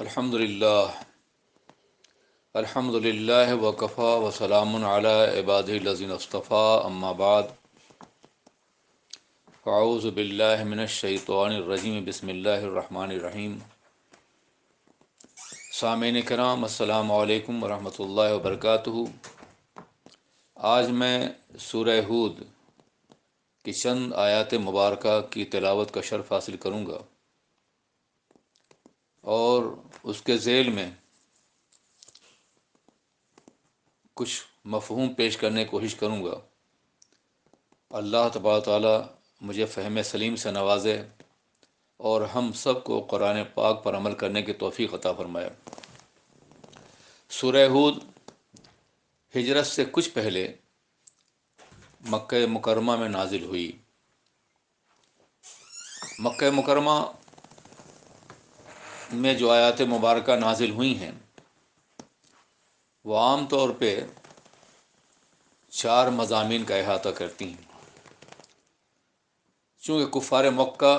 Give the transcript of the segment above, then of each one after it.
الحمد للہ وکفا وسلام علی عبادہ الذین اصطفیٰ اما بعد فاعوذ باللہ من الشیطان الرجیم بسم اللہ الرحمن الرحیم۔ سامعین کرام، السلام علیکم ورحمۃ اللہ وبرکاتہ۔ آج میں سورہ ہود کی چند آیات مبارکہ کی تلاوت کا شرف حاصل کروں گا اور اس کے ذیل میں کچھ مفہوم پیش کرنے کی کوشش کروں گا۔ اللہ تبارک تعالیٰ مجھے فہم سلیم سے نوازے اور ہم سب کو قرآن پاک پر عمل کرنے کی توفیق عطا فرمائے۔ سورہ ہود ہجرت سے کچھ پہلے مکہ مکرمہ میں نازل ہوئی۔ مکہ مکرمہ میں جو آیات مبارکہ نازل ہوئی ہیں وہ عام طور پہ 4 مضامین کا احاطہ کرتی ہیں۔ چونکہ کفار مکہ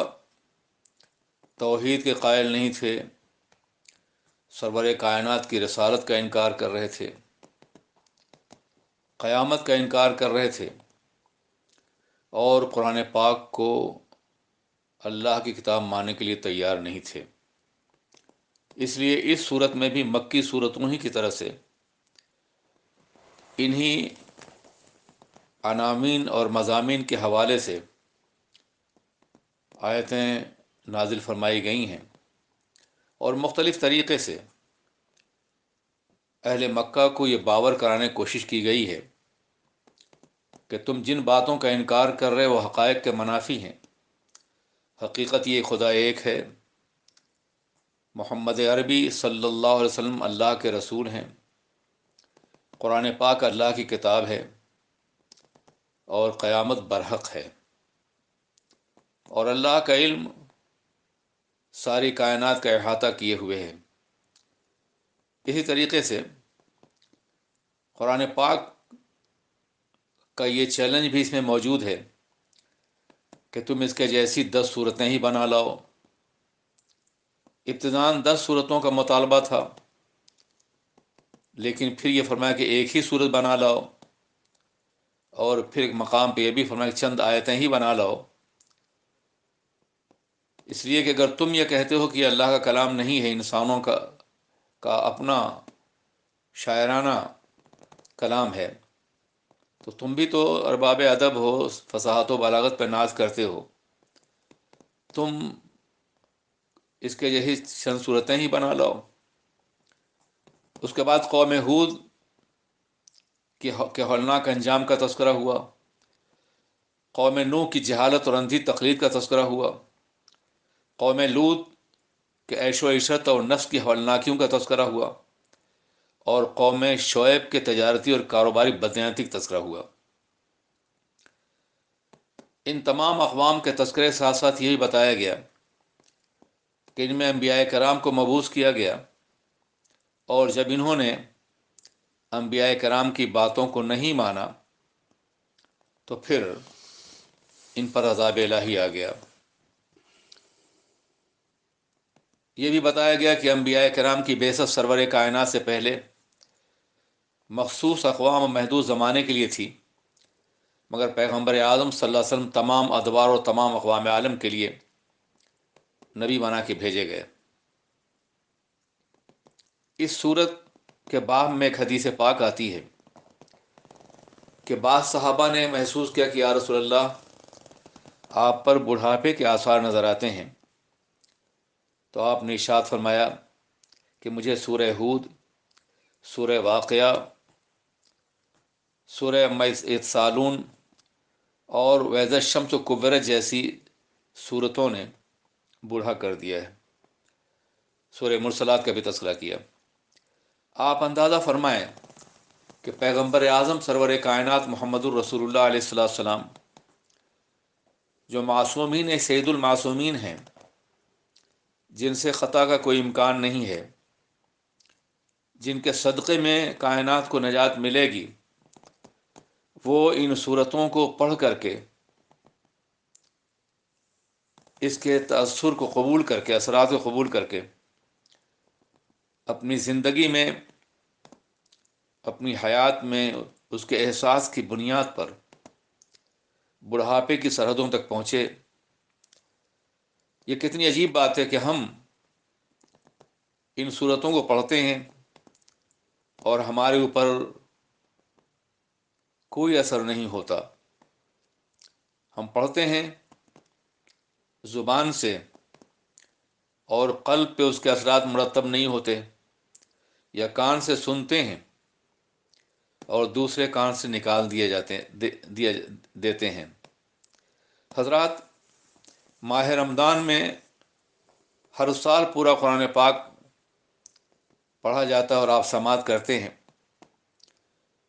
توحید کے قائل نہیں تھے، سرور کائنات کی رسالت کا انکار کر رہے تھے، قیامت کا انکار کر رہے تھے اور قرآن پاک کو اللہ کی کتاب ماننے کے لیے تیار نہیں تھے۔ اس لیے اس صورت میں بھی مکی صورتوں ہی کی طرح سے انہی عناوین اور مضامین کے حوالے سے آیتیں نازل فرمائی گئی ہیں اور مختلف طریقے سے اہل مکہ کو یہ باور کرانے کی کوشش کی گئی ہے کہ تم جن باتوں کا انکار کر رہے وہ حقائق کے منافی ہیں۔ حقیقت یہ خدا ایک ہے، محمد عربی صلی اللہ علیہ وسلم اللہ کے رسول ہیں، قرآن پاک اللہ کی کتاب ہے اور قیامت برحق ہے، اور اللہ کا علم ساری کائنات کا احاطہ کیے ہوئے ہے۔ اسی طریقے سے قرآن پاک کا یہ چیلنج بھی اس میں موجود ہے کہ تم اس کے جیسی 10 صورتیں ہی بنا لاؤ۔ ابتداً 10 صورتوں کا مطالبہ تھا، لیکن پھر یہ فرمایا کہ ایک ہی صورت بنا لاؤ، اور پھر ایک مقام پہ یہ بھی فرمایا کہ چند آیتیں ہی بنا لاؤ۔ اس لیے کہ اگر تم یہ کہتے ہو کہ یہ اللہ کا کلام نہیں ہے، انسانوں کا اپنا شاعرانہ کلام ہے، تو تم بھی تو ارباب ادب ہو، فصاحت و بلاغت پہ ناز کرتے ہو، تم اس کے یہی چند صورتیں ہی بنا لاؤ۔ اس کے بعد قوم ہود کے ہولناک انجام کا تذکرہ ہوا، قوم نوح کی جہالت اور اندھی تقلید کا تذکرہ ہوا، قوم لوط کے عیش و عشرت اور نفس کی ہولناکیوں کا تذکرہ ہوا، اور قوم شعیب کے تجارتی اور کاروباری بدعنتی کا تذکرہ ہوا۔ ان تمام اقوام کے تذکرے ساتھ ساتھ یہی بتایا گیا کہ ان میں انبیاء کرام کو مبعوث کیا گیا، اور جب انہوں نے انبیاء کرام کی باتوں کو نہیں مانا تو پھر ان پر عذاب الہی آ گیا۔ یہ بھی بتایا گیا کہ انبیاء کرام کی بعثت سرور کائنات سے پہلے مخصوص اقوام و محدود زمانے کے لیے تھی، مگر پیغمبر اعظم صلی اللہ علیہ وسلم تمام ادوار اور تمام اقوام عالم کے لیے نبی بنا کے بھیجے گئے۔ اس صورت کے باب میں ایک حدیث پاک آتی ہے کہ بعض صحابہ نے محسوس کیا کہ یا رسول اللہ، آپ پر بڑھاپے کے آثار نظر آتے ہیں، تو آپ نے ارشاد فرمایا کہ مجھے سورہ ہود، سورہ واقعہ، سورہ یتسالون اور وَإِذَا الشَّمْسُ كُوِّرَتْ جیسی صورتوں نے بوڑھا کر دیا ہے۔ سورہ مرسلات کا بھی تذکرہ کیا۔ آپ اندازہ فرمائیں کہ پیغمبر اعظم سرور کائنات محمد الرسول اللہ علیہ السلام جو معصومین سید المعصومین ہیں، جن سے خطا کا کوئی امکان نہیں ہے، جن کے صدقے میں کائنات کو نجات ملے گی، وہ ان صورتوں کو پڑھ کر کے اس کے تأثر کو قبول کر کے، اثرات کو قبول کر کے اپنی زندگی میں، اپنی حیات میں اس کے احساس کی بنیاد پر بڑھاپے کی سرحدوں تک پہنچے. یہ کتنی عجیب بات ہے کہ ہم ان صورتوں کو پڑھتے ہیں اور ہمارے اوپر کوئی اثر نہیں ہوتا. ہم پڑھتے ہیں زبان سے اور قلب پہ اس کے اثرات مرتب نہیں ہوتے، یا کان سے سنتے ہیں اور دوسرے کان سے نکال دیے جاتے ہیں دیتے ہیں. حضرات، ماہ رمضان میں ہر سال پورا قرآن پاک پڑھا جاتا ہے اور آپ سماعت کرتے ہیں،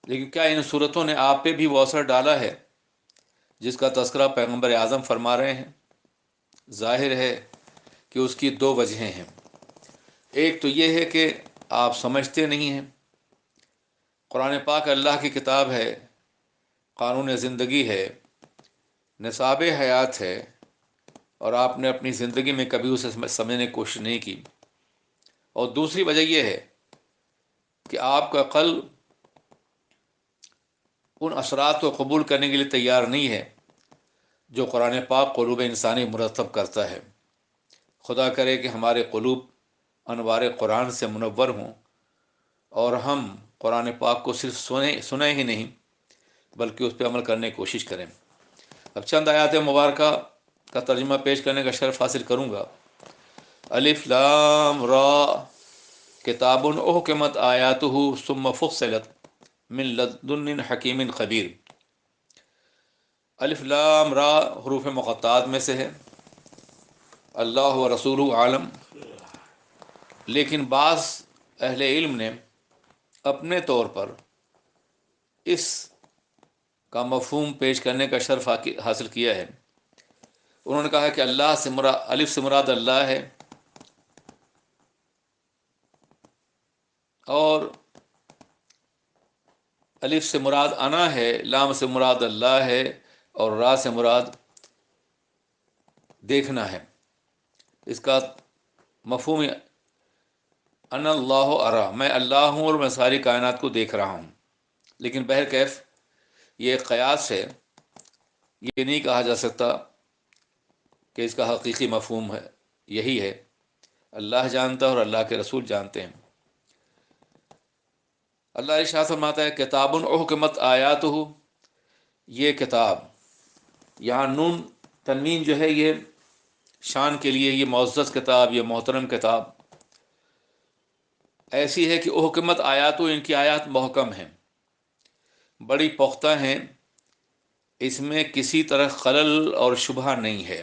لیکن کیا ان صورتوں نے آپ پہ بھی وہ اثر ڈالا ہے جس کا تذکرہ پیغمبر اعظم فرما رہے ہیں؟ ظاہر ہے کہ اس کی دو وجہیں ہیں. ایک تو یہ ہے کہ آپ سمجھتے نہیں ہیں. قرآن پاک اللہ کی کتاب ہے، قانون زندگی ہے، نصاب حیات ہے، اور آپ نے اپنی زندگی میں کبھی اسے سمجھنے کی کوشش نہیں کی. اور دوسری وجہ یہ ہے کہ آپ کا قلب ان اثرات کو قبول کرنے کے لیے تیار نہیں ہے جو قرآن پاک قلوب انسانی مرتب کرتا ہے. خدا کرے کہ ہمارے قلوب انوار قرآن سے منور ہوں اور ہم قرآن پاک کو صرف سنیں ہی نہیں بلکہ اس پہ عمل کرنے کی کوشش کریں. اب چند آیات مبارکہ کا ترجمہ پیش کرنے کا شرف حاصل کروں گا. الف لام را کتاب احکمت آیاتہ ثم فصلت من لدن حکیم خبیر. الف لام را حروف مقطعات میں سے ہے. اللہ و رسول عالم، لیکن بعض اہل علم نے اپنے طور پر اس کا مفہوم پیش کرنے کا شرف حاصل کیا ہے. انہوں نے کہا کہ اللہ سے مراد، الف سے مراد اللہ ہے، اور الف سے مراد انا ہے، لام سے مراد اللہ ہے، اور را سے مراد دیکھنا ہے. اس کا مفہوم ان اللہ ارا، میں اللہ ہوں اور میں ساری کائنات کو دیکھ رہا ہوں. لیکن بہرکیف یہ ایک قیاس ہے، یہ نہیں کہا جا سکتا کہ اس کا حقیقی مفہوم ہے یہی ہے. اللہ جانتا ہے اور اللہ کے رسول جانتے ہیں. اللہ ارشاد فرماتا ہے کتاب احکمت آیاتہ، یہ کتاب، یہاں نون تنوین جو ہے یہ شان کے لیے، یہ معزز کتاب، یہ محترم کتاب ایسی ہے کہ احکمت آیاتہ، ان کی آیات محکم ہیں، بڑی پختہ ہیں، اس میں کسی طرح خلل اور شبہ نہیں ہے.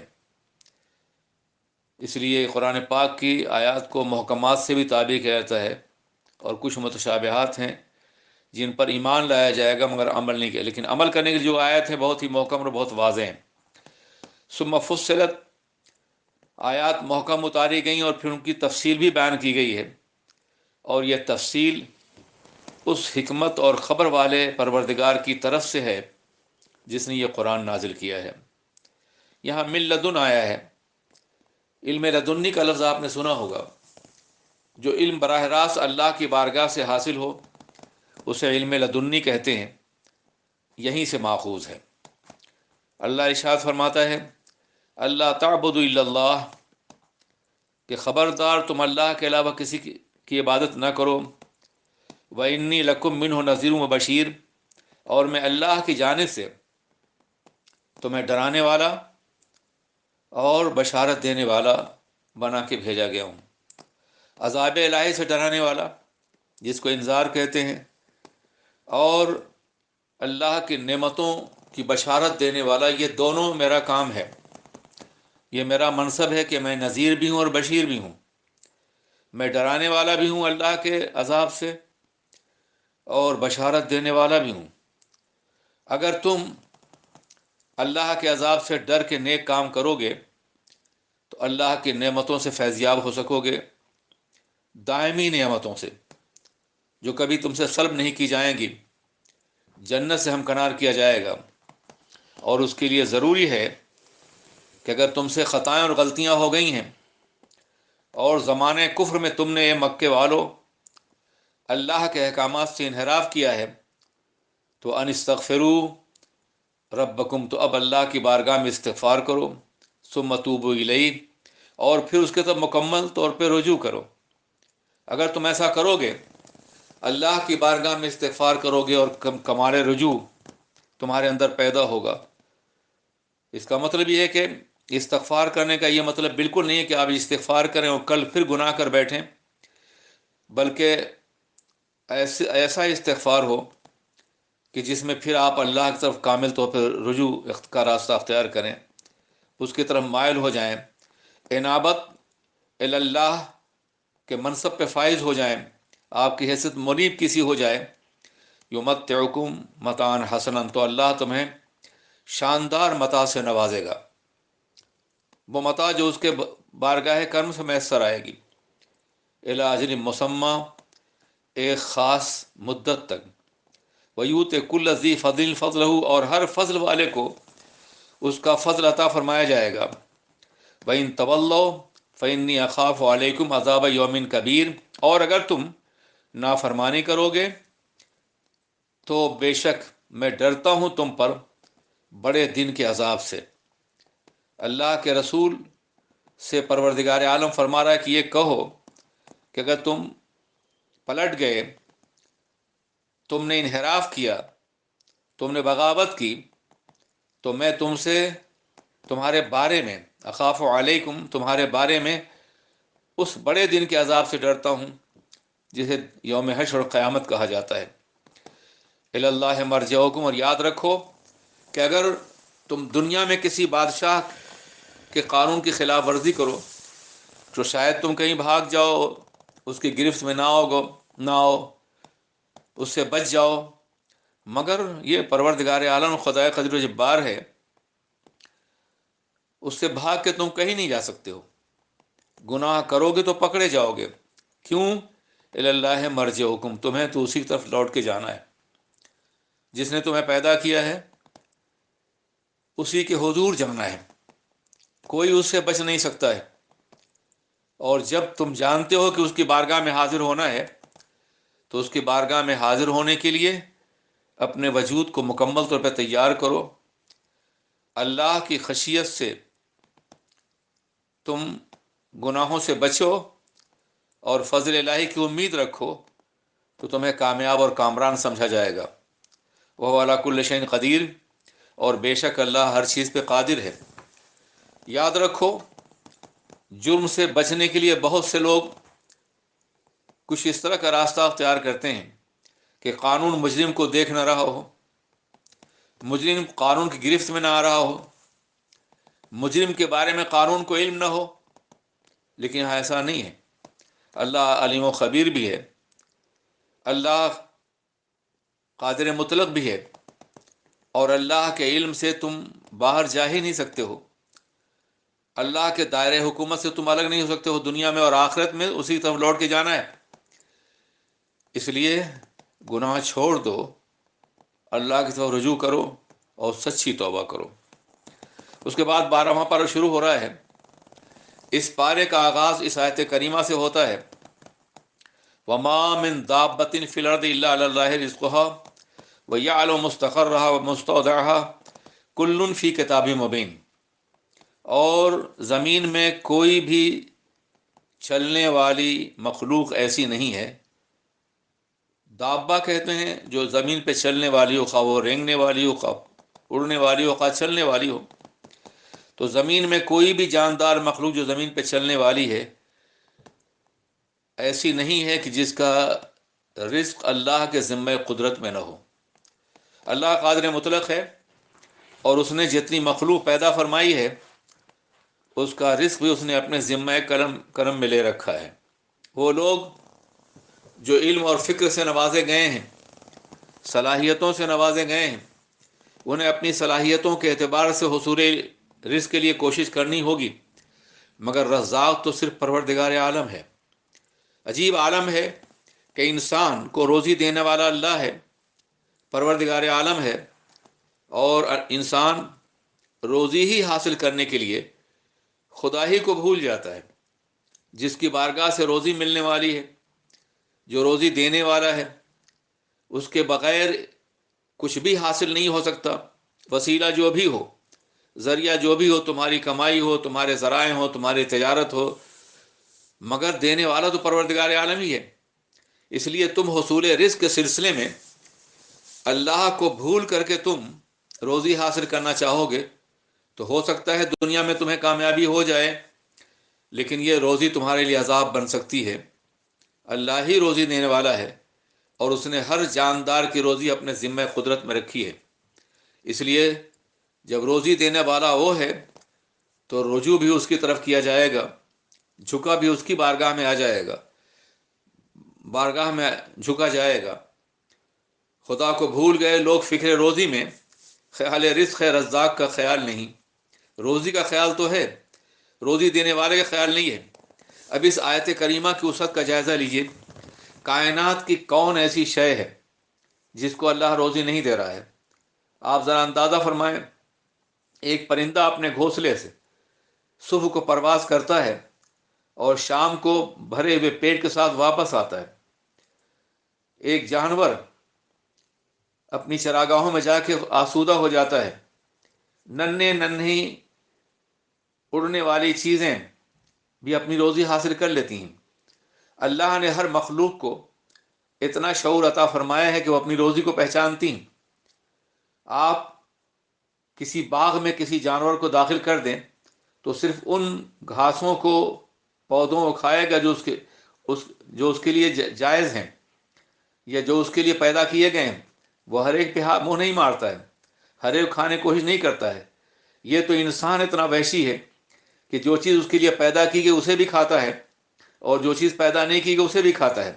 اس لیے قرآن پاک کی آیات کو محکمات سے بھی تعبیر کیا جاتا ہے، اور کچھ متشابہات ہیں جن پر ایمان لایا جائے گا مگر عمل نہیں کیا. لیکن عمل کرنے کی جو آیت ہے بہت ہی محکم اور بہت واضح ہیں. ثم فصلت، آیات محکم اتاری گئیں اور پھر ان کی تفصیل بھی بیان کی گئی ہے، اور یہ تفصیل اس حکمت اور خبر والے پروردگار کی طرف سے ہے جس نے یہ قرآن نازل کیا ہے. یہاں من لدن آیا ہے. علم لدنی کا لفظ آپ نے سنا ہوگا. جو علم براہ راست اللہ کی بارگاہ سے حاصل ہو اسے علم لدنی کہتے ہیں، یہیں سے ماخوذ ہے. اللہ ارشاد فرماتا ہے اللہ تعبدوا الا اللہ، کہ خبردار تم اللہ کے علاوہ کسی کی عبادت نہ کرو. وَإِنِّي لَكُمْ مِنْهُ نَذِيرٌ وَبَشِيرٌ، اور میں اللہ کی جانب سے تمہیں ڈرانے والا اور بشارت دینے والا بنا کے بھیجا گیا ہوں. عذاب الہی سے ڈرانے والا جس کو انذار کہتے ہیں، اور اللہ کی نعمتوں کی بشارت دینے والا، یہ دونوں میرا کام ہے. یہ میرا منصب ہے کہ میں نذیر بھی ہوں اور بشیر بھی ہوں. میں ڈرانے والا بھی ہوں اللہ کے عذاب سے، اور بشارت دینے والا بھی ہوں. اگر تم اللہ کے عذاب سے ڈر کے نیک کام کرو گے تو اللہ کی نعمتوں سے فیضیاب ہو سکو گے، دائمی نعمتوں سے جو کبھی تم سے سلب نہیں کی جائیں گی. جنت سے ہمکنار کیا جائے گا. اور اس کے لیے ضروری ہے کہ اگر تم سے خطائیں اور غلطیاں ہو گئی ہیں اور زمانے کفر میں تم نے، یہ مکے والو، اللہ کے احکامات سے انحراف کیا ہے تو ان استغفروا ربکم، تو اب اللہ کی بارگاہ میں استغفار کرو، ثم توبوا الیہ، اور پھر اس کے طرف مکمل طور پہ رجوع کرو۔ اگر تم ایسا کرو گے، اللہ کی بارگاہ میں استغفار کرو گے اور کمال رجوع تمہارے اندر پیدا ہوگا، اس کا مطلب یہ ہے کہ استغفار کرنے کا یہ مطلب بالکل نہیں ہے کہ آپ استغفار کریں اور کل پھر گناہ کر بیٹھیں، بلکہ ایسا استغفار ہو کہ جس میں پھر آپ اللہ کی طرف کامل طور پر رجوع کا راستہ اختیار کریں، اس کی طرف مائل ہو جائیں، انابت اللہ کے منصب پہ فائز ہو جائیں، آپ کی حیثیت منیب کسی ہو جائے، یمتعکم متاعا حسنا، تو اللہ تمہیں شاندار متاع سے نوازے گا، وہ متاع جو اس کے بارگاہ کرم سے میسر آئے گی، الی اجل مسمى، ایک خاص مدت تک، ویؤتی کل ذی فضل فضلہ، اور ہر فضل والے کو اس کا فضل عطا فرمایا جائے گا، وَإِن تَوَلَّوْا فَإِنِّي أَخَافُ عَلَيْكُمْ عَذَابَ يَوْمٍ كَبِيرٍ، اور اگر تم نافرمانی کرو گے تو بے شک میں ڈرتا ہوں تم پر بڑے دن کے عذاب سے۔ اللہ کے رسول سے پروردگار عالم فرما رہا ہے کہ یہ کہو کہ اگر تم پلٹ گئے، تم نے انحراف کیا، تم نے بغاوت کی، تو میں تم سے تمہارے بارے میں اخاف علیکم، تمہارے بارے میں اس بڑے دن کے عذاب سے ڈرتا ہوں جسے یوم حشر اور قیامت کہا جاتا ہے۔ الی اللہ مرجعکم، اور یاد رکھو کہ اگر تم دنیا میں کسی بادشاہ کے قانون کی خلاف ورزی کرو تو شاید تم کہیں بھاگ جاؤ، اس کی گرفت میں نہ آؤ، اس سے بچ جاؤ، مگر یہ پروردگار عالم خدائے قدیر و جبار ہے، اس سے بھاگ کے تم کہیں نہیں جا سکتے ہو، گناہ کرو گے تو پکڑے جاؤ گے۔ کیوں؟ الی اللہ مرجعکم، تمہیں تو اسی کی طرف لوٹ کے جانا ہے، جس نے تمہیں پیدا کیا ہے اسی کے حضور جانا ہے، کوئی اس سے بچ نہیں سکتا ہے، اور جب تم جانتے ہو کہ اس کی بارگاہ میں حاضر ہونا ہے تو اس کی بارگاہ میں حاضر ہونے کے لیے اپنے وجود کو مکمل طور پہ تیار کرو، اللہ کی خشیت سے تم گناہوں سے بچو اور فضل الہی کی امید رکھو، تو تمہیں کامیاب اور کامران سمجھا جائے گا۔ وہ علی کل شیء قدیر، اور بے شک اللہ ہر چیز پہ قادر ہے۔ یاد رکھو، جرم سے بچنے کے لیے بہت سے لوگ کچھ اس طرح کا راستہ اختیار کرتے ہیں کہ قانون مجرم کو دیکھ نہ رہا ہو، مجرم قانون کی گرفت میں نہ آ رہا ہو، مجرم کے بارے میں قانون کو علم نہ ہو، لیکن یہاں ایسا نہیں ہے، اللہ علیم و خبیر بھی ہے، اللہ قادر مطلق بھی ہے، اور اللہ کے علم سے تم باہر جا ہی نہیں سکتے ہو، اللہ کے دائرۂ حکومت سے تم الگ نہیں ہو سکتے ہو، دنیا میں اور آخرت میں اسی طرف لوٹ کے جانا ہے۔ اس لیے گناہ چھوڑ دو، اللہ کی طرف رجوع کرو اور سچی توبہ کرو۔ اس کے بعد 12واں پارہ شروع ہو رہا ہے۔ اس پارے کا آغاز اس آیت کریمہ سے ہوتا ہے، وَمَا مِن دَابَّةٍ فِي الْأَرْضِ إِلَّا عَلَى اللَّهِ رِزْقُهَا وَيَعْلَمُ مُسْتَقَرَّهَا وَمُسْتَوْدَعَهَا كُلٌّ فِي كِتَابٍ مُبِينٍ، اور زمین میں کوئی بھی چلنے والی مخلوق ایسی نہیں ہے، دابہ کہتے ہیں جو زمین پہ چلنے والی ہو، خواہ وہ رینگنے والی ہو، خواہ اڑنے والی ہو، خواہ چلنے والی ہو، تو زمین میں کوئی بھی جاندار مخلوق جو زمین پہ چلنے والی ہے ایسی نہیں ہے کہ جس کا رزق اللہ کے ذمہ قدرت میں نہ ہو۔ اللہ قادر مطلق ہے، اور اس نے جتنی مخلوق پیدا فرمائی ہے اس کا رزق بھی اس نے اپنے ذمہ کرم میں لے رکھا ہے۔ وہ لوگ جو علم اور فکر سے نوازے گئے ہیں، صلاحیتوں سے نوازے گئے ہیں، انہیں اپنی صلاحیتوں کے اعتبار سے حصول رزق کے لیے کوشش کرنی ہوگی، مگر رزاق تو صرف پروردگار عالم ہے۔ عجیب عالم ہے کہ انسان کو روزی دینے والا اللہ ہے، پروردگار عالم ہے، اور انسان روزی ہی حاصل کرنے کے لیے خدا ہی کو بھول جاتا ہے، جس کی بارگاہ سے روزی ملنے والی ہے، جو روزی دینے والا ہے اس کے بغیر کچھ بھی حاصل نہیں ہو سکتا. وسیلہ جو بھی ہو، ذریعہ جو بھی ہو، تمہاری کمائی ہو، تمہارے ذرائع ہو، تمہاری تجارت ہو، مگر دینے والا تو پروردگار عالم ہی ہے. اس لیے تم حصول رزق کے سلسلے میں اللہ کو بھول کر کے تم روزی حاصل کرنا چاہو گے تو ہو سکتا ہے دنیا میں تمہیں کامیابی ہو جائے، لیکن یہ روزی تمہارے لیے عذاب بن سکتی ہے. اللہ ہی روزی دینے والا ہے اور اس نے ہر جاندار کی روزی اپنے ذمہ قدرت میں رکھی ہے. اس لیے جب روزی دینے والا وہ ہے تو رجوع بھی اس کی طرف کیا جائے گا، جھکا بھی اس کی بارگاہ میں آ جائے گا، بارگاہ میں جھکا جائے گا. خدا کو بھول گئے لوگ فکر روزی میں، خیال رزق رزاق کا خیال نہیں. روزی کا خیال تو ہے، روزی دینے والے کا خیال نہیں ہے. اب اس آیت کریمہ کی وسعت کا جائزہ لیجئے. کائنات کی کون ایسی شے ہے جس کو اللہ روزی نہیں دے رہا ہے؟ آپ ذرا اندازہ فرمائیں. ایک پرندہ اپنے گھونسلے سے صبح کو پرواز کرتا ہے اور شام کو بھرے ہوئے پیٹ کے ساتھ واپس آتا ہے. ایک جانور اپنی چراگاہوں میں جا کے آسودہ ہو جاتا ہے. ننھی اڑنے والی چیزیں بھی اپنی روزی حاصل کر لیتی ہیں. اللہ نے ہر مخلوق کو اتنا شعور عطا فرمایا ہے کہ وہ اپنی روزی کو پہچانتی ہیں. آپ کسی باغ میں کسی جانور کو داخل کر دیں تو صرف ان گھاسوں کو، پودوں کو کھائے گا جو اس کے لیے جائز ہیں یا جو اس کے لیے پیدا کیے گئے ہیں. وہ ہر ایک پہ منہ نہیں مارتا ہے، ہر ایک کھانے کی کوشش نہیں کرتا ہے. یہ تو انسان اتنا وحشی ہے کہ جو چیز اس کے لیے پیدا کی گئی اسے بھی کھاتا ہے اور جو چیز پیدا نہیں کی گئی اسے بھی کھاتا ہے.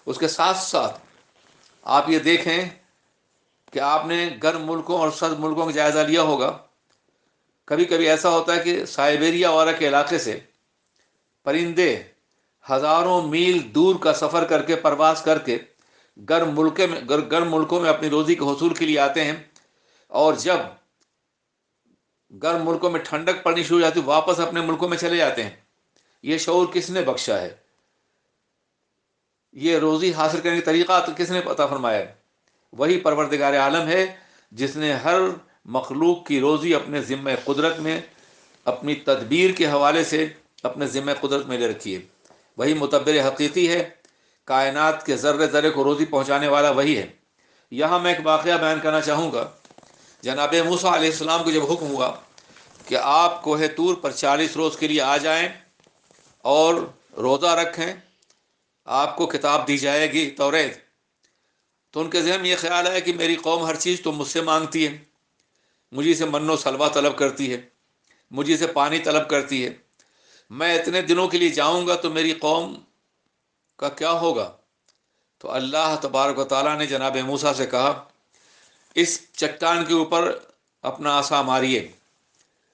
اس کے ساتھ ساتھ آپ یہ دیکھیں کہ آپ نے گرم ملکوں اور سرد ملکوں کا جائزہ لیا ہوگا. کبھی کبھی ایسا ہوتا ہے کہ سائبیریا وغیرہ کے علاقے سے پرندے ہزاروں میل دور کا سفر کر کے، پرواز کر کے گرم ملکوں میں اپنی روزی کے حصول کے لیے آتے ہیں، اور جب گرم ملکوں میں ٹھنڈک پڑنی شروع ہو جاتی واپس اپنے ملکوں میں چلے جاتے ہیں. یہ شعور کس نے بخشا ہے؟ یہ روزی حاصل کرنے کا طریقہ کس نے عطا فرمایا ہے؟ وہی پروردگار عالم ہے جس نے ہر مخلوق کی روزی اپنے ذمہ قدرت میں، اپنی تدبیر کے حوالے سے اپنے ذمہ قدرت میں لے رکھی ہے. وہی متبر حقیقی ہے. کائنات کے ذرے ذرے کو روزی پہنچانے والا وہی ہے. یہاں میں ایک واقعہ بیان کرنا چاہوں گا. جناب موسیٰ علیہ السلام کو جب حکم ہوا کہ آپ کوہ طور پر 40 روز کے لیے آ جائیں اور روزہ رکھیں، آپ کو کتاب دی جائے گی توریت، تو ان کے ذہن میں یہ خیال ہے کہ میری قوم ہر چیز تو مجھ سے مانگتی ہے، مجھے سے من و سلوہ طلب کرتی ہے، مجھے سے پانی طلب کرتی ہے. میں اتنے دنوں کے لیے جاؤں گا تو میری قوم کا کیا ہوگا؟ تو اللہ تبارک و تعالیٰ نے جناب موسیٰ سے کہا اس چٹان کے اوپر اپنا عصا ماریے.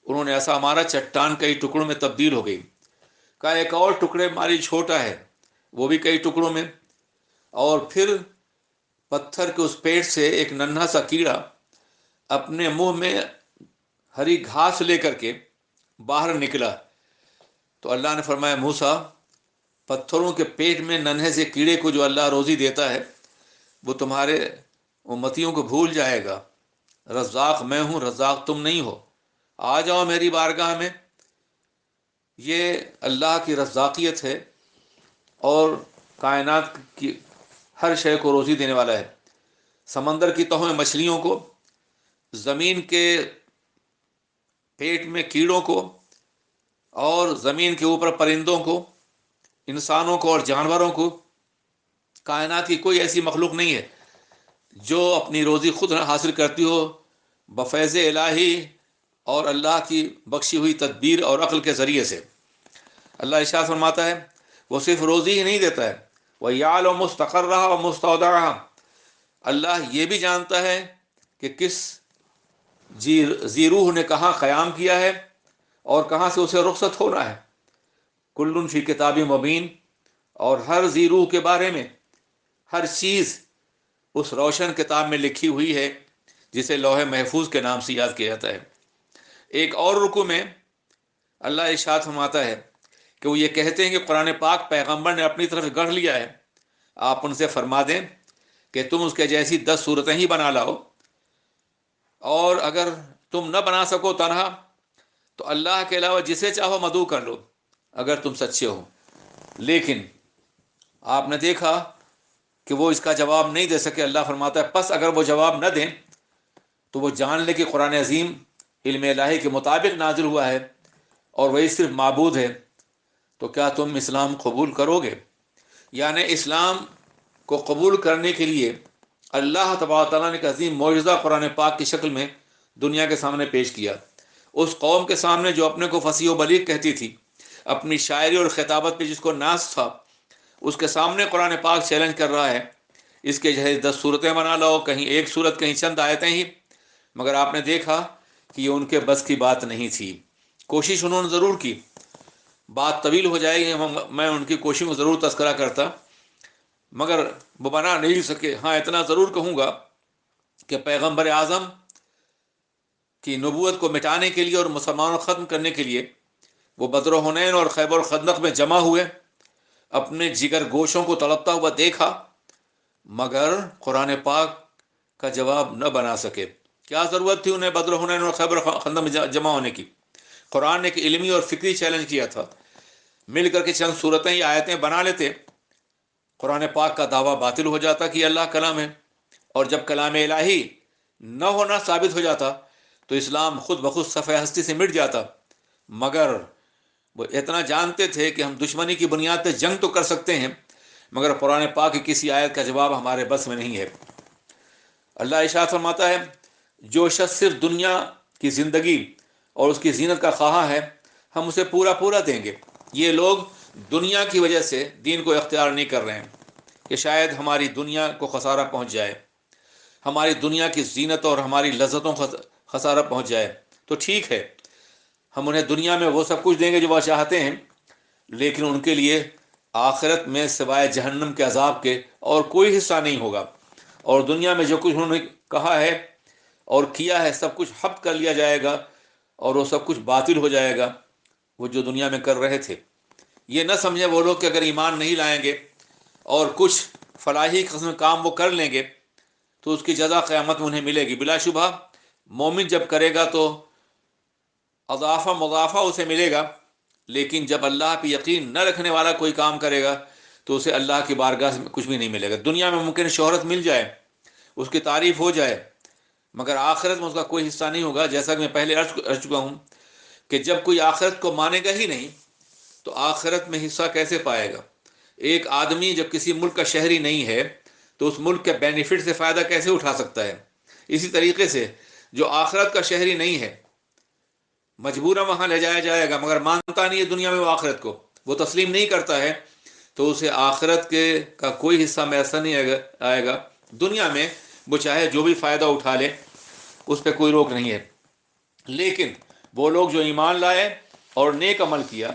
انہوں نے عصا مارا، چٹان کئی ٹکڑوں میں تبدیل ہو گئی. کہا ایک اور ٹکڑے ماری، چھوٹا ہے، وہ بھی کئی ٹکڑوں میں. اور پھر پتھر کے اس پیٹ سے ایک ننھا سا کیڑا اپنے منہ میں ہری گھاس لے کر کے باہر نکلا. تو اللہ نے فرمایا موسیٰ، پتھروں کے پیٹ میں ننھے سے کیڑے کو جو اللہ روزی دیتا ہے وہ تمہارے امتیوں کو بھول جائے گا. رزاق میں ہوں، رزاق تم نہیں ہو. آ جاؤ میری بارگاہ میں. یہ اللہ کی رزاقیت ہے اور کائنات کی ہر شے کو روزی دینے والا ہے. سمندر کی تہوں میں مچھلیوں کو، زمین کے پیٹ میں کیڑوں کو، اور زمین کے اوپر پرندوں کو، انسانوں کو اور جانوروں کو. کائنات کی کوئی ایسی مخلوق نہیں ہے جو اپنی روزی خود نہ حاصل کرتی ہو بفیض الہی اور اللہ کی بخشی ہوئی تدبیر اور عقل کے ذریعے سے. اللہ ارشاد فرماتا ہے وہ صرف روزی ہی نہیں دیتا ہے، وَيَعْلَمُ مُسْتَقَرَّهَا وَمُسْتَوْدَعَهَا. اللہ یہ بھی جانتا ہے کہ کس ذی روح نے کہاں قیام کیا ہے اور کہاں سے اسے رخصت ہونا ہے. کل فی کتاب مبین. اور ہر ذی روح کے بارے میں ہر چیز اس روشن کتاب میں لکھی ہوئی ہے جسے لوح محفوظ کے نام سے یاد کیا جاتا ہے. ایک اور رکوع میں اللہ ارشاد فرماتا ہے کہ وہ یہ کہتے ہیں کہ قرآن پاک پیغمبر نے اپنی طرف گڑھ لیا ہے آپ ان سے فرما دیں کہ تم اس کے جیسی 10 صورتیں ہی بنا لاؤ، اور اگر تم نہ بنا سکو تنہا تو اللہ کے علاوہ جسے چاہو مدعو کر لو اگر تم سچے ہو۔ لیکن آپ نے دیکھا کہ وہ اس کا جواب نہیں دے سکے۔ اللہ فرماتا ہے پس اگر وہ جواب نہ دیں تو وہ جان لے کہ قرآن عظیم علم الہی کے مطابق نازل ہوا ہے اور وہی صرف معبود ہے، تو کیا تم اسلام قبول کرو گے؟ یعنی اسلام کو قبول کرنے کے لیے اللہ تبارک تعالیٰ نے ایک عظیم معجزہ قرآن پاک کی شکل میں دنیا کے سامنے پیش کیا۔ اس قوم کے سامنے جو اپنے کو فصیح و بلیغ کہتی تھی، اپنی شاعری اور خطابت پہ جس کو ناز تھا، اس کے سامنے قرآن پاک چیلنج کر رہا ہے اس کے جیسے 10 صورتیں بنا لاؤ، کہیں ایک صورت کہیں چند آیتیں ہی۔ مگر آپ نے دیکھا کہ یہ ان کے بس کی بات نہیں تھی۔ کوشش انہوں نے ضرور کی، بات طویل ہو جائے گی، میں ان کی کوشش کو ضرور تذکرہ کرتا، مگر وہ بنا نہیں سکے۔ ہاں اتنا ضرور کہوں گا کہ پیغمبر اعظم کی نبوت کو مٹانے کے لیے اور مسلمانوں کو ختم کرنے کے لیے وہ بدر و حنین اور خیبر و خندق میں جمع ہوئے، اپنے جگر گوشوں کو تڑپتا ہوا دیکھا، مگر قرآن پاک کا جواب نہ بنا سکے۔ کیا ضرورت تھی انہیں بدر و حنین اور خیبر و خندق میں جمع ہونے کی؟ قرآن نے ایک علمی اور فکری چیلنج کیا تھا، مل کر کے چند صورتیں یا آیتیں بنا لیتے، قرآن پاک کا دعویٰ باطل ہو جاتا کہ یہ اللہ کلام ہے، اور جب کلام الہی نہ ہونا ثابت ہو جاتا تو اسلام خود بخود صفحہ ہستی سے مٹ جاتا۔ مگر وہ اتنا جانتے تھے کہ ہم دشمنی کی بنیاد پہ جنگ تو کر سکتے ہیں، مگر قرآن پاک کی کسی آیت کا جواب ہمارے بس میں نہیں ہے۔ اللہ ارشاد فرماتا ہے جو شخص صرف دنیا کی زندگی اور اس کی زینت کا خواہاں ہے ہم اسے پورا پورا دیں گے۔ یہ لوگ دنیا کی وجہ سے دین کو اختیار نہیں کر رہے ہیں کہ شاید ہماری دنیا کو خسارہ پہنچ جائے، ہماری دنیا کی زینت اور ہماری لذتوں کو خسارہ پہنچ جائے تو ٹھیک ہے، ہم انہیں دنیا میں وہ سب کچھ دیں گے جو وہ چاہتے ہیں، لیکن ان کے لیے آخرت میں سوائے جہنم کے عذاب کے اور کوئی حصہ نہیں ہوگا، اور دنیا میں جو کچھ انہوں نے کہا ہے اور کیا ہے سب کچھ حق کر لیا جائے گا اور وہ سب کچھ باطل ہو جائے گا وہ جو دنیا میں کر رہے تھے۔ یہ نہ سمجھیں وہ لوگ کہ اگر ایمان نہیں لائیں گے اور کچھ فلاحی قسم کام وہ کر لیں گے تو اس کی جزا قیامت میں انہیں ملے گی۔ بلا شبہ مومن جب کرے گا تو اضافہ مضافہ اسے ملے گا، لیکن جب اللہ پہ یقین نہ رکھنے والا کوئی کام کرے گا تو اسے اللہ کی بارگاہ میں کچھ بھی نہیں ملے گا۔ دنیا میں ممکن شہرت مل جائے، اس کی تعریف ہو جائے، مگر آخرت میں اس کا کوئی حصہ نہیں ہوگا۔ جیسا کہ میں پہلے عرض چکا ہوں کہ جب کوئی آخرت کو مانے گا ہی نہیں تو آخرت میں حصہ کیسے پائے گا؟ ایک آدمی جب کسی ملک کا شہری نہیں ہے تو اس ملک کے بینیفٹ سے فائدہ کیسے اٹھا سکتا ہے؟ اسی طریقے سے جو آخرت کا شہری نہیں ہے مجبوراً وہاں لے جایا جائے گا، مگر مانتا نہیں ہے دنیا میں وہ آخرت کو، وہ تسلیم نہیں کرتا ہے، تو اسے آخرت کا کوئی حصہ میسر نہیں آئے گا۔ دنیا میں وہ چاہے جو بھی فائدہ اٹھا لے اس پہ کوئی روک نہیں ہے۔ لیکن وہ لوگ جو ایمان لائے اور نیک عمل کیا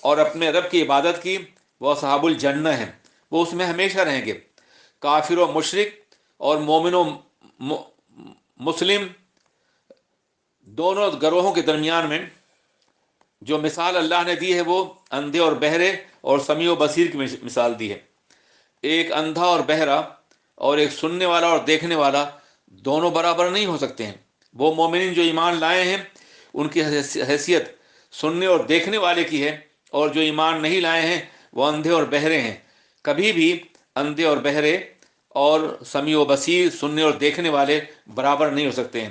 اور اپنے رب کی عبادت کی وہ اصحاب الجنہ ہیں، وہ اس میں ہمیشہ رہیں گے۔ کافر و مشرک اور مومن و مسلم دونوں گروہوں کے درمیان میں جو مثال اللہ نے دی ہے وہ اندھے اور بہرے اور سمیع و بصیر کی مثال دی ہے۔ ایک اندھا اور بہرا اور ایک سننے والا اور دیکھنے والا دونوں برابر نہیں ہو سکتے ہیں۔ وہ مومنین جو ایمان لائے ہیں ان کی حیثیت سننے اور دیکھنے والے کی ہے، اور جو ایمان نہیں لائے ہیں وہ اندھے اور بہرے ہیں۔ کبھی بھی اندھے اور بہرے اور سمیع و بصیر سننے اور دیکھنے والے برابر نہیں ہو سکتے ہیں۔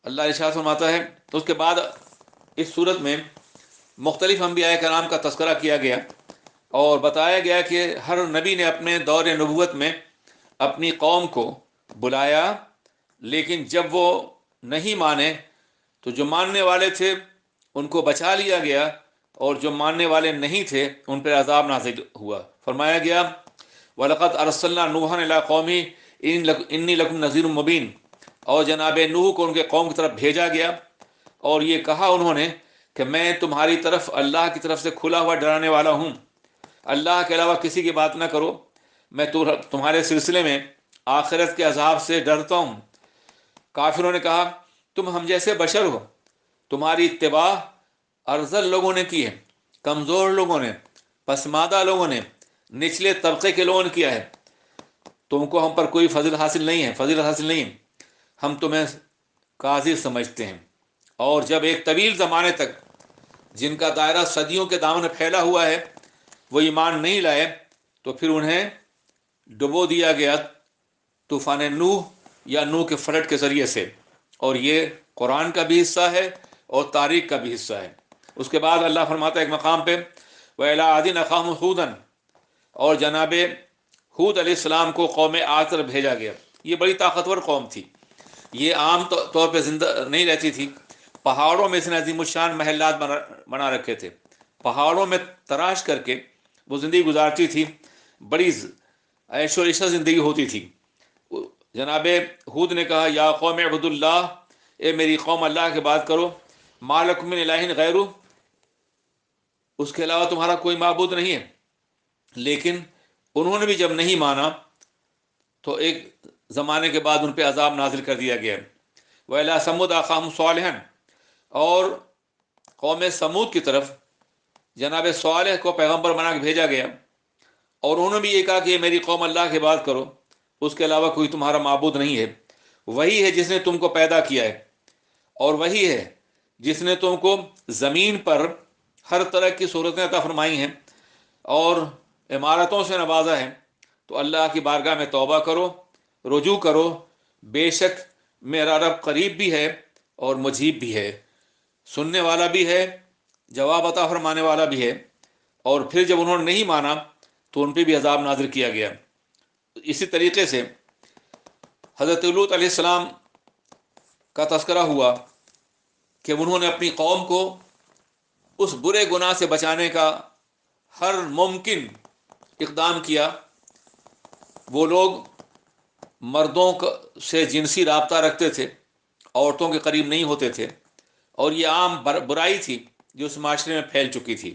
اللہ ارشاد فرماتا ہے تو اس کے بعد اس صورت میں مختلف انبیاء کرام کا تذکرہ کیا گیا اور بتایا گیا کہ ہر نبی نے اپنے دور نبوت میں اپنی قوم کو بلایا، لیکن جب وہ نہیں مانے تو جو ماننے والے تھے ان کو بچا لیا گیا، اور جو ماننے والے نہیں تھے ان پر عذاب نازل ہوا۔ فرمایا گیا وَلَقَدْ أَرْسَلْنَا نُوحًا إِلَىٰ قَوْمِهِ إِنِّي لَكُمْ نَذِيرٌ مُّبِينٌ، اور جناب نوح کو ان کے قوم کی طرف بھیجا گیا اور یہ کہا انہوں نے کہ میں تمہاری طرف اللہ کی طرف سے کھلا ہوا ڈرانے والا ہوں، اللہ کے علاوہ کسی کی بات نہ کرو، میں تمہارے سلسلے میں آخرت کے عذاب سے ڈرتا ہوں۔ کافروں نے کہا تم ہم جیسے بشر ہو، تمہاری اتباع ارذل لوگوں نے کی ہے، کمزور لوگوں نے، پسماندہ لوگوں نے، نچلے طبقے کے لوگوں نے کیا ہے، تم کو ہم پر کوئی فضیلت حاصل نہیں ہے، ہم تمہیں قاصر سمجھتے ہیں۔ اور جب ایک طویل زمانے تک جن کا دائرہ صدیوں کے دامن میں پھیلا ہوا ہے وہ ایمان نہیں لائے، تو پھر انہیں ڈبو دیا گیا طوفان نوح یا نوح کے فلٹ کے ذریعے سے، اور یہ قرآن کا بھی حصہ ہے اور تاریخ کا بھی حصہ ہے۔ اس کے بعد اللہ فرماتا ہے ایک مقام پہ، وَإِلَىٰ عَادٍ أَخَاهُمْ هُودًا، اور جناب ہود علیہ السلام کو قوم عاد طرف بھیجا گیا۔ یہ بڑی طاقتور قوم تھی، یہ عام طور پہ زندہ نہیں رہتی تھی، پہاڑوں میں اس نے عظیم الشان محلات بنا رکھے تھے، پہاڑوں میں تراش کر کے وہ زندگی گزارتی تھی، بڑی عیش و عشرت زندگی ہوتی تھی۔ جناب ہود نے کہا یا قوم اعبدوا اللہ، اے میری قوم اللہ کی بات کرو، ما لکم من الہ غیرہ، اس کے علاوہ تمہارا کوئی معبود نہیں ہے۔ لیکن انہوں نے بھی جب نہیں مانا تو ایک زمانے کے بعد ان پہ عذاب نازل کر دیا گیا۔ وَإِلَىٰ ثَمُودَ أَخَاهُمْ صَالِحًا، اور قوم سمود کی طرف جناب صالح کو پیغمبر بنا کے بھیجا گیا، اور انہوں نے بھی یہ کہا کہ یہ میری قوم اللہ کی بات کرو، اس کے علاوہ کوئی تمہارا معبود نہیں ہے، وہی ہے جس نے تم کو پیدا کیا ہے، اور وہی ہے جس نے تم کو زمین پر ہر طرح کی صورتیں عطا فرمائی ہیں اور عمارتوں سے نوازا ہے۔ تو اللہ کی بارگاہ میں توبہ کرو، رجوع کرو، بے شک میرا رب قریب بھی ہے اور مجیب بھی ہے، سننے والا بھی ہے، جواب عطا فرمانے والا بھی ہے۔ اور پھر جب انہوں نے نہیں مانا تو ان پہ بھی عذاب نازل کیا گیا۔ اسی طریقے سے حضرت لوط علیہ السلام کا تذکرہ ہوا کہ انہوں نے اپنی قوم کو اس برے گناہ سے بچانے کا ہر ممکن اقدام کیا۔ وہ لوگ مردوں سے جنسی رابطہ رکھتے تھے، عورتوں کے قریب نہیں ہوتے تھے، اور یہ عام برائی تھی جو اس معاشرے میں پھیل چکی تھی۔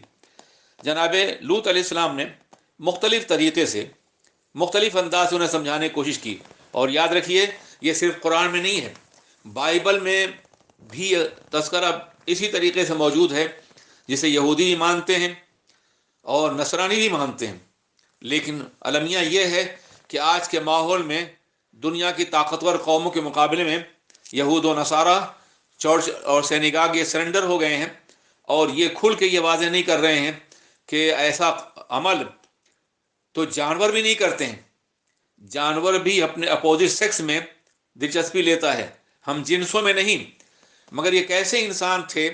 جناب لوط علیہ السلام نے مختلف طریقے سے، مختلف انداز سے انہیں سمجھانے کی کوشش کی، اور یاد رکھیے یہ صرف قرآن میں نہیں ہے، بائبل میں بھی تذکرہ اسی طریقے سے موجود ہے، جسے یہودی بھی مانتے ہیں اور نصرانی بھی مانتے ہیں۔ لیکن المیہ یہ ہے کہ آج کے ماحول میں دنیا کی طاقتور قوموں کے مقابلے میں یہود و نصارہ، چرچ اور سینیگاگ یہ سرنڈر ہو گئے ہیں، اور یہ کھل کے یہ واضح نہیں کر رہے ہیں کہ ایسا عمل تو جانور بھی نہیں کرتے ہیں، جانور بھی اپنے اپوزٹ سیکس میں دلچسپی لیتا ہے، ہم جنسوں میں نہیں۔ مگر یہ کیسے انسان تھے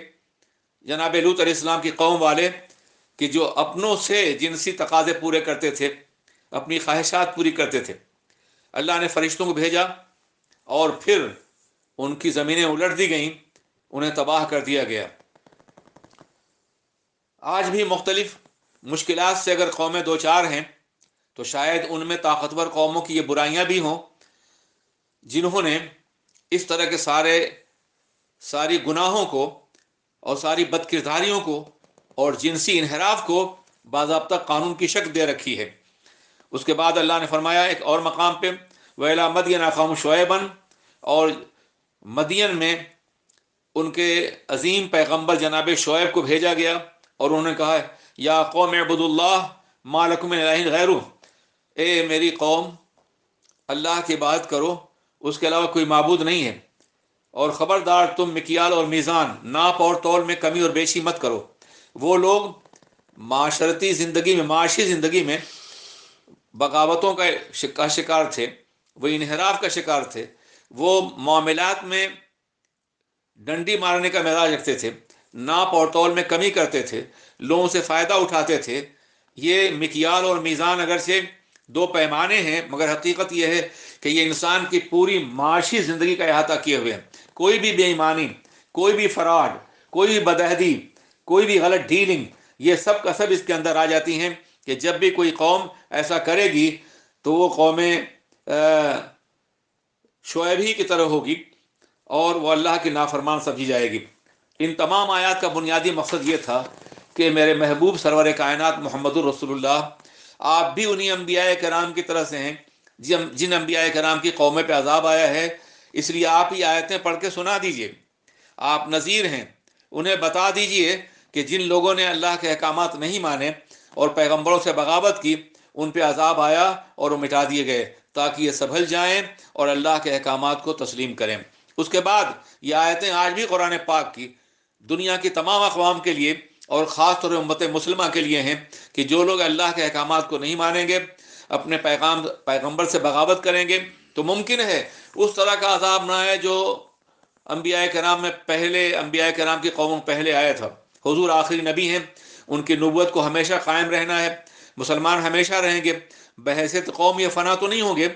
جناب لوط علیہ السلام کی قوم والے کہ جو اپنوں سے جنسی تقاضے پورے کرتے تھے، اپنی خواہشات پوری کرتے تھے۔ اللہ نے فرشتوں کو بھیجا اور پھر ان کی زمینیں الٹ دی گئیں، انہیں تباہ کر دیا گیا۔ آج بھی مختلف مشکلات سے اگر قومیں دوچار ہیں تو شاید ان میں طاقتور قوموں کی یہ برائیاں بھی ہوں جنہوں نے اس طرح کے ساری گناہوں کو اور ساری بد کرداریوں کو اور جنسی انحراف کو باضابطہ قانون کی شکل دے رکھی ہے۔ اس کے بعد اللہ نے فرمایا ایک اور مقام پہ، وَإِلَىٰ مَدْيَنَ أَخَاهُمْ شُعَيْبًا، اور مدین میں ان کے عظیم پیغمبر جناب شعیب کو بھیجا گیا، اور انہوں نے کہا یا قوم اعبدوا اللہ ما لکم من الہ غیرہ، اے میری قوم اللہ کی بات کرو، اس کے علاوہ کوئی معبود نہیں ہے، اور خبردار تم مکیال اور میزان، ناپ اور تول میں کمی اور بیشی مت کرو۔ وہ لوگ معاشرتی زندگی میں، معاشی زندگی میں بغاوتوں کا شکار تھے، وہ انحراف کا شکار تھے، وہ معاملات میں ڈنڈی مارنے کا مزاج رکھتے تھے، ناپ اور تول میں کمی کرتے تھے، لوگوں سے فائدہ اٹھاتے تھے۔ یہ مکیال اور میزان اگرچہ دو پیمانے ہیں، مگر حقیقت یہ ہے کہ یہ انسان کی پوری معاشی زندگی کا احاطہ کیے ہوئے ہیں۔ کوئی بھی بے ایمانی، کوئی بھی فراڈ، کوئی بھی بدعہدی، کوئی بھی غلط ڈیلنگ، یہ سب کا سب اس کے اندر آ جاتی ہیں کہ جب بھی کوئی قوم ایسا کرے گی تو وہ قوم شعیب ہی کی طرح ہوگی اور وہ اللہ کی نافرمان سمجھی جائے گی۔ ان تمام آیات کا بنیادی مقصد یہ تھا کہ میرے محبوب سرور کائنات محمد الرسول اللہ، آپ بھی انہی انبیاء کرام کی طرح سے ہیں جن انبیاء کرام کی قومیں پہ عذاب آیا ہے، اس لیے آپ ہی آیتیں پڑھ کے سنا دیجئے۔ آپ نذیر ہیں، انہیں بتا دیجئے کہ جن لوگوں نے اللہ کے احکامات نہیں مانے اور پیغمبروں سے بغاوت کی، ان پہ عذاب آیا اور وہ مٹا دیے گئے تاکہ یہ سنبھل جائیں اور اللہ کے احکامات کو تسلیم کریں۔ اس کے بعد یہ آیتیں آج بھی قرآن پاک کی دنیا کی تمام اقوام کے لیے اور خاص طور پہ امت مسلمہ کے لیے ہیں کہ جو لوگ اللہ کے احکامات کو نہیں مانیں گے، اپنے پیغمبر سے بغاوت کریں گے، تو ممکن ہے اس طرح کا عذاب نہ آئے جو انبیاء کرام میں پہلے انبیاء کرام کی قوم پہلے آیا تھا۔ حضور آخری نبی ہیں، ان کی نبوت کو ہمیشہ قائم رہنا ہے، مسلمان ہمیشہ رہیں گے، بحیثیت قوم یہ فنا تو نہیں ہوں گے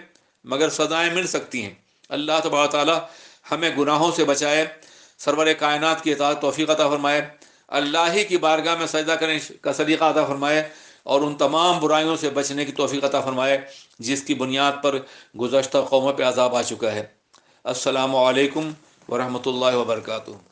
مگر سزائیں مل سکتی ہیں۔ اللہ تبارک و تعالی ہمیں گناہوں سے بچائے، سرور کائنات کی اطاعت توفیق عطا فرمائے، اللہ ہی کی بارگاہ میں سجدہ کرنے کا سلیقہ عطا فرمائے اور ان تمام برائیوں سے بچنے کی توفیق عطا فرمائے جس کی بنیاد پر گزشتہ قوموں پہ عذاب آ چکا ہے۔ السلام علیکم ورحمۃ اللہ وبرکاتہ۔